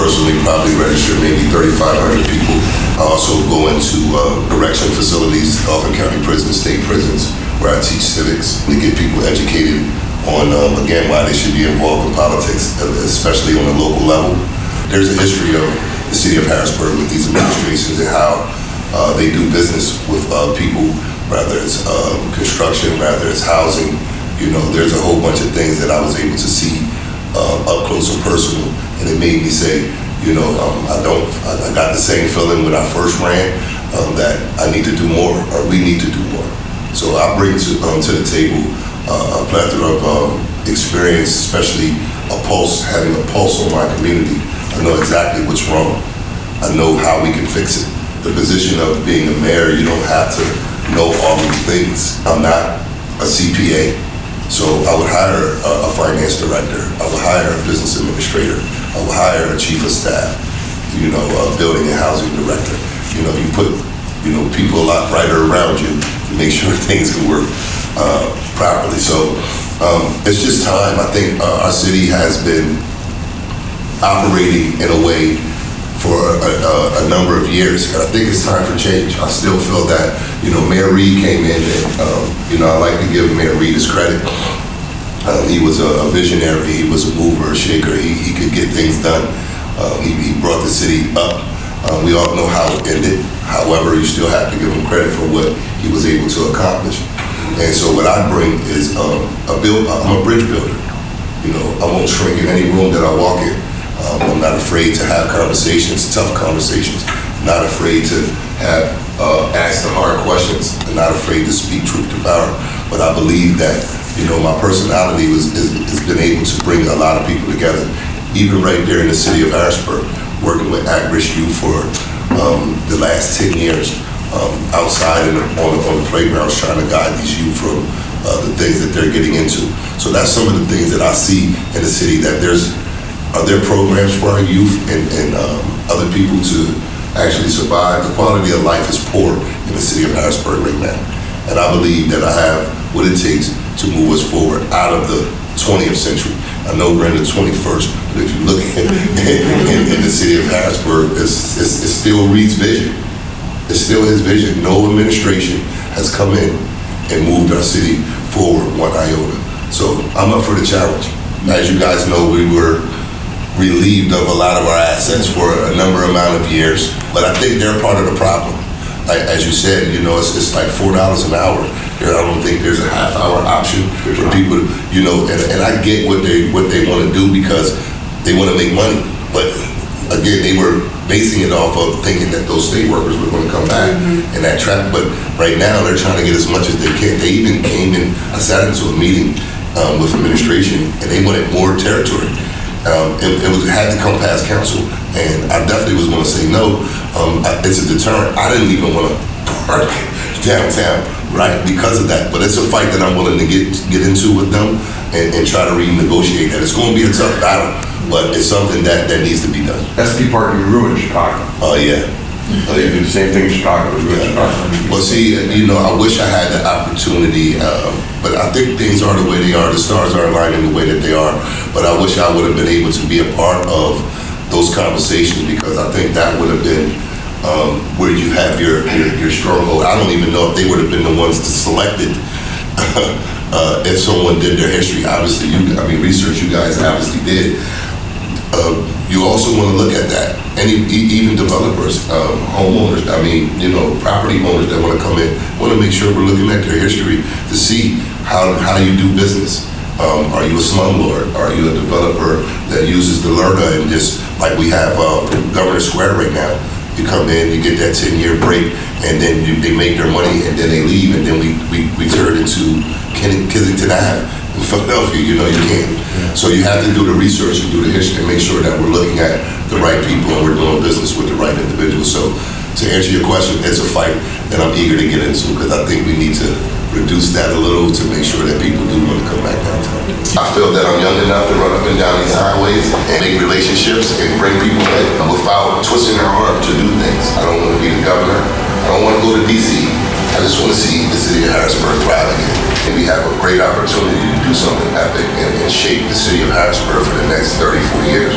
personally probably register maybe 3,500 people. I also go into correction facilities, often county prisons, state prisons, where I teach civics to get people educated on, again, why they should be involved in politics, especially on the local level. There's a history of the city of Harrisburg with these administrations and how they do business with people, whether it's construction, whether it's housing. You know, there's a whole bunch of things that I was able to see up close and personal, and it made me say, you know, I got the same feeling when I first ran that I need to do more, or we need to do more. So I bring to the table a plethora of experience, especially having a pulse on my community. I know exactly what's wrong. I know how we can fix it. The position of being a mayor, you don't have to know all these things. I'm not a CPA, so I would hire a finance director. I would hire a business administrator. I would hire a chief of staff, you know, a building and housing director. You know, you put, you know, people a lot brighter around you to make sure things can work properly. So it's just time. I think our city has been operating in a way for a number of years, and I think it's time for change. I still feel that, you know, Mayor Reed came in and, you know, I like to give Mayor Reed his credit. He was a visionary, he was a mover, a shaker, he could get things done. He brought the city up. We all know how it ended. However, you still have to give him credit for what he was able to accomplish. And so what I bring is I'm a bridge builder. You know, I won't shrink in any room that I walk in. I'm not afraid to have conversations, tough conversations. Not afraid to ask the hard questions. I'm not afraid to speak truth to power. But I believe that, you know, my personality has been able to bring a lot of people together. Even right there in the city of Harrisburg, working with at-risk youth for the last 10 years, outside and on the playgrounds, trying to guide these youth from the things that they're getting into. So that's some of the things that I see in the city, that are there programs for our youth and other people to actually survive. The quality of life is poor in the city of Harrisburg right now. And I believe that I have what it takes to move us forward out of the 20th century. I know we're in the 21st, but if you look in the city of Harrisburg, it's still Reed's vision. It's still his vision. No administration has come in and moved our city forward one iota. So I'm up for the challenge. As you guys know, we were relieved of a lot of our assets for a number amount of years, but I think they're part of the problem. Like, as you said, you know, it's like $4 an hour. I don't think there's a half-hour option for people, you know, and I get what they want to do because they want to make money. But again, they were basing it off of thinking that those state workers were going to come back in that trap. But right now, they're trying to get as much as they can. They even came in, I sat into a meeting with administration, and they wanted more territory. It had to come past council, and I definitely was going to say no. It's a deterrent. I didn't even want to park downtown, right, because of that. But it's a fight that I'm willing to get into with them and try to renegotiate that. It's going to be a tough battle, but it's something that needs to be done. SP parking ruined Chicago. Oh, yeah. They do the same thing in Chicago. Well, see, you know, I wish I had the opportunity, but I think things are the way they are. The stars are aligning the way that they are. But I wish I would have been able to be a part of those conversations, because I think that would have been where you have your stronghold. I don't even know if they would have been the ones that selected if someone did their history. Obviously, research you guys obviously did. You also want to look at that. Even developers, homeowners, you know, property owners that want to come in, want to make sure we're looking at their history to see how you do business. Are you a slumlord? Are you a developer that uses the LERTA and just, like we have Governor Square right now, you come in, you get that 10-year break, and then they make their money, and then they leave, and then we turn into Kensington Ave in Philadelphia. You know, you can't. So you have to do the research and do the history and make sure that we're looking at the right people and we're doing business with the right individuals. So to answer your question, it's a fight that I'm eager to get into, because I think we need to reduce that a little to make sure that people do want to come back downtown. I feel that I'm young enough to run up and down these highways and make relationships and bring people in without twisting their arm to do things. I don't want to be the governor. I don't want to go to DC. I just want to see the city of Harrisburg thrive again. And we have a great opportunity to do something epic and shape the city of Harrisburg for the next 30, 40 years.